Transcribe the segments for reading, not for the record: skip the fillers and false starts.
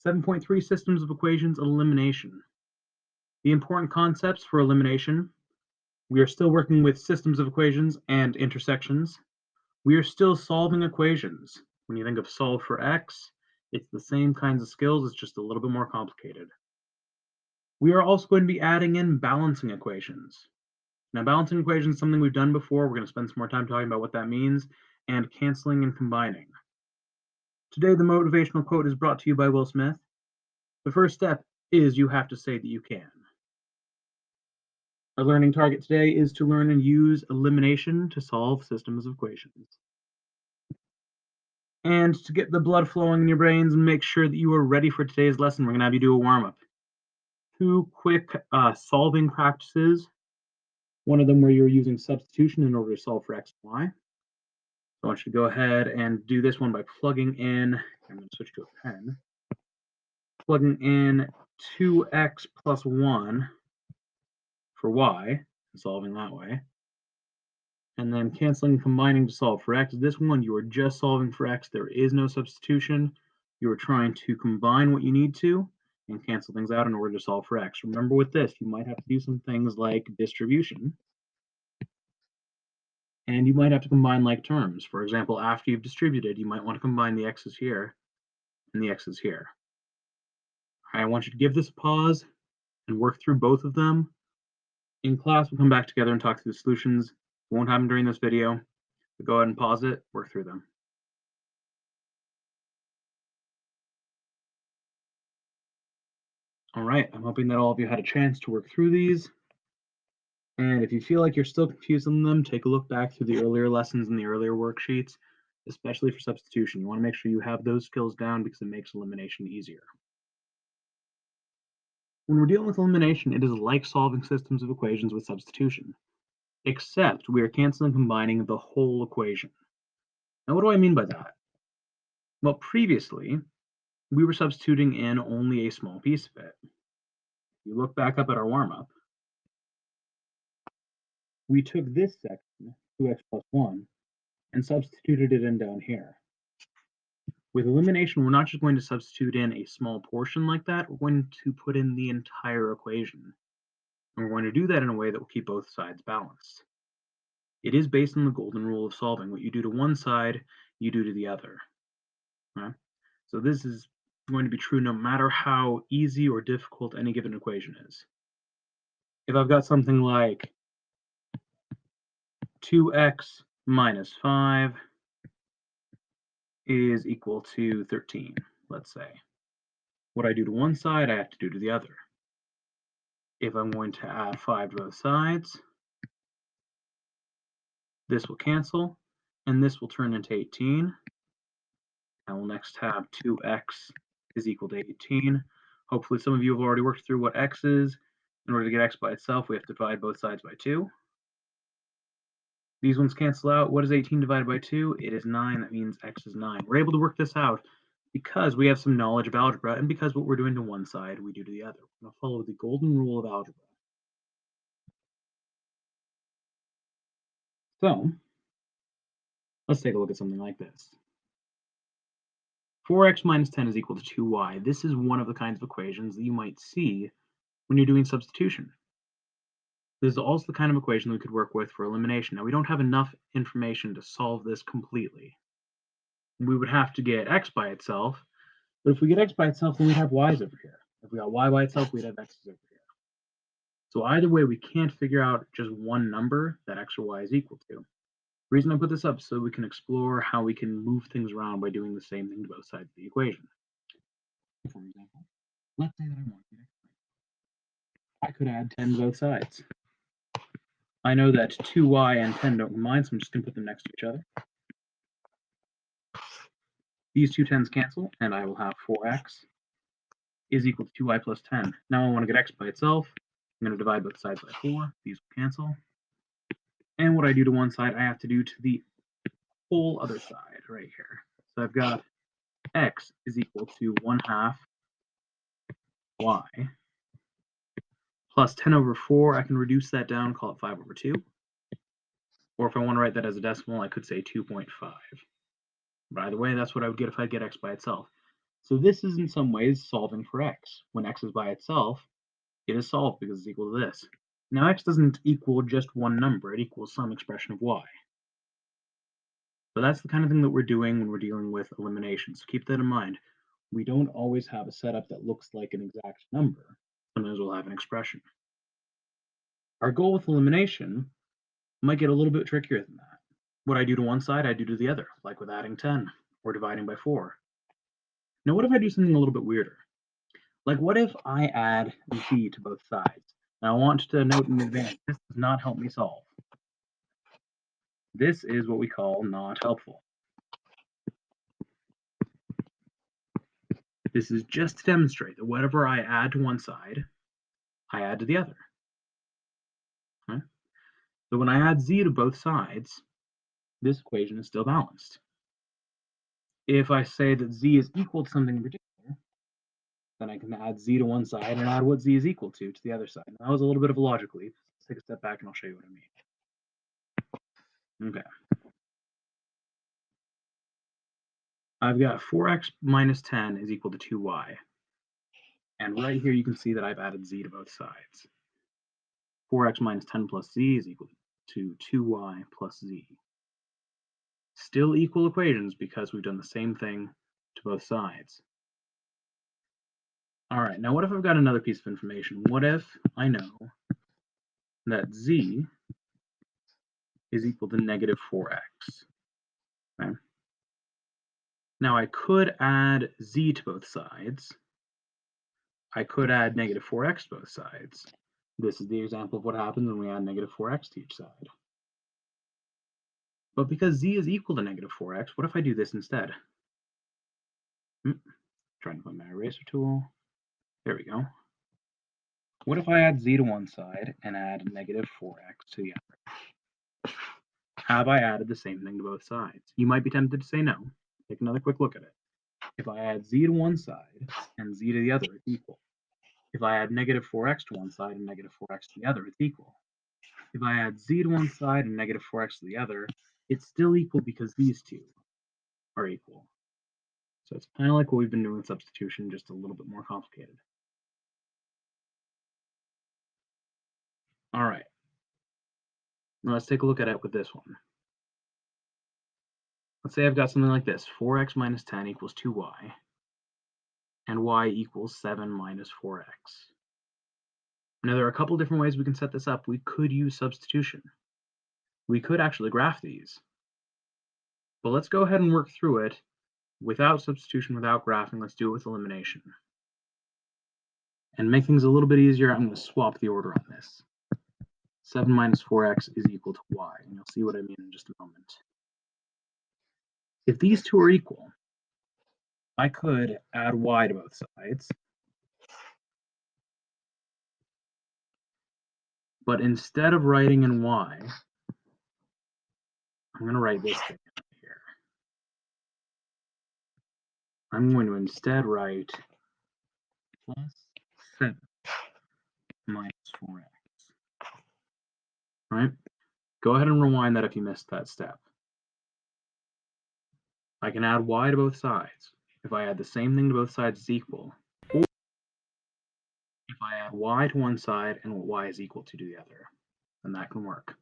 7.3 Systems of Equations Elimination. The important concepts for elimination. We are still working with systems of equations and intersections. We are still solving equations. When you think of solve for x, it's the same kinds of skills, it's just a little bit more complicated. We are also going to be adding in balancing equations. Now, balancing equations is something we've done before. We're going to spend some more time talking about what that means, and canceling and combining. Today, the motivational quote is brought to you by Will Smith. The first step is you have to say that you can. Our learning target today is to learn and use elimination to solve systems of equations. And to get the blood flowing in your brains and make sure that you are ready for today's lesson, we're going to have you do a warm-up. 2 quick solving practices. One of them where you're using substitution in order to solve for x and y. So I want you to go ahead and do this one by plugging in, I'm going to switch to a pen, plugging in 2x plus 1 for y, and solving that way. And then canceling and combining to solve for x. This one, you are just solving for x. There is no substitution. You are trying to combine what you need to and cancel things out in order to solve for x. Remember with this, you might have to do some things like distribution. And you might have to combine like terms. For example, after you've distributed, you might want to combine the x's here and the x's here. I want you to give this a pause and work through both of them. In class, we'll come back together and talk through the solutions. It won't happen during this video, but go ahead and pause it, work through them. All right, I'm hoping that all of you had a chance to work through these. And if you feel like you're still confused on them, take a look back through the earlier lessons and the earlier worksheets, especially for substitution. You want to make sure you have those skills down because it makes elimination easier. When we're dealing with elimination, it is like solving systems of equations with substitution, except we are canceling and combining the whole equation. Now, what do I mean by that? Well, previously, we were substituting in only a small piece of it. If you look back up at our warm-up, we took this section, 2x plus 1, and substituted it in down here. With elimination, we're not just going to substitute in a small portion like that, we're going to put in the entire equation. And we're going to do that in a way that will keep both sides balanced. It is based on the golden rule of solving. What you do to one side, you do to the other. Okay? So this is going to be true no matter how easy or difficult any given equation is. If I've got something like 2x minus 5 is equal to 13, let's say. What I do to one side, I have to do to the other. If I'm going to add 5 to both sides, this will cancel, and this will turn into 18. I will next have 2x is equal to 18. Hopefully some of you have already worked through what x is. In order to get x by itself, we have to divide both sides by 2. These ones cancel out. What is 18 divided by 2? It is 9. That means x is 9. We're able to work this out because we have some knowledge of algebra, and because what we're doing to one side, we do to the other. We're going to follow the golden rule of algebra. So, let's take a look at something like this. 4x minus 10 is equal to 2y. This is one of the kinds of equations that you might see when you're doing substitution. This is also the kind of equation we could work with for elimination. Now, we don't have enough information to solve this completely. We would have to get x by itself, but if we get x by itself, then we'd have y's over here. If we got y by itself, we'd have x's over here. So either way, we can't figure out just one number that x or y is equal to. The reason I put this up is so we can explore how we can move things around by doing the same thing to both sides of the equation. For example, let's say that I want to get x. I could add 10 to both sides. I know that 2y and 10 don't combine, so I'm just going to put them next to each other. These two 10s cancel, and I will have 4x is equal to 2y plus 10. Now I want to get x by itself. I'm going to divide both sides by 4. These will cancel. And what I do to one side, I have to do to the whole other side right here. So I've got x is equal to 1/2 y plus 10 over 4. I can reduce that down, call it 5 over 2. Or if I want to write that as a decimal, I could say 2.5. By the way, that's what I would get if I get x by itself. So this is in some ways solving for x. When x is by itself, it is solved because it's equal to this. Now x doesn't equal just one number, it equals some expression of y. So that's the kind of thing that we're doing when we're dealing with elimination. So keep that in mind. We don't always have a setup that looks like an exact number. Sometimes we'll have an expression. Our goal with elimination might get a little bit trickier than that. What I do to one side, I do to the other, like with adding 10 or dividing by 4. Now, what if I do something a little bit weirder? Like, what if I add z to both sides? Now, I want to note in advance, this does not help me solve. This is what we call not helpful. This is just to demonstrate that whatever I add to one side, I add to the other. Okay? So when I add z to both sides, this equation is still balanced. If I say that z is equal to something in particular, then I can add z to one side and add what z is equal to the other side. Now, that was a little bit of a logic leap. Let's take a step back and I'll show you what I mean. Okay. I've got 4x minus 10 is equal to 2y. And right here you can see that I've added z to both sides. 4x minus 10 plus z is equal to 2y plus z. Still equal equations because we've done the same thing to both sides. All right, now what if I've got another piece of information? What if I know that z is equal to negative 4x? Okay. Now I could add z to both sides. I could add negative 4x to both sides. This is the example of what happens when we add negative 4x to each side. But because z is equal to negative 4x, what if I do this instead? Trying to find my eraser tool. There we go. What if I add z to one side and add negative 4x to the other? Have I added the same thing to both sides? You might be tempted to say no. Take another quick look at it. If I add z to one side and z to the other, it's equal. If I add negative 4x to one side and negative 4x to the other, it's equal. If I add z to one side and negative 4x to the other, it's still equal because these two are equal. So it's kind of like what we've been doing with substitution, just a little bit more complicated. All right. Now let's take a look at it with this one. Let's say I've got something like this. 4x minus 10 equals 2y, and y equals 7 minus 4x. Now there are a couple different ways we can set this up. We could use substitution. We could actually graph these. But let's go ahead and work through it without substitution, without graphing. Let's do it with elimination. And make things a little bit easier, I'm going to swap the order on this. 7 minus 4x is equal to y, and you'll see what I mean in just a moment. If these two are equal, I could add y to both sides. But instead of writing in y, I'm going to write this thing here. I'm going to instead write plus 7 minus 4x. All right? Go ahead and rewind that if you missed that step. I can add y to both sides. If I add the same thing to both sides, it's equal. Or if I add y to one side and what y is equal to the other, then that can work.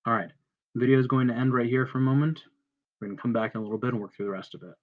All right, the video is going to end right here for a moment. We're going to come back in a little bit and work through the rest of it.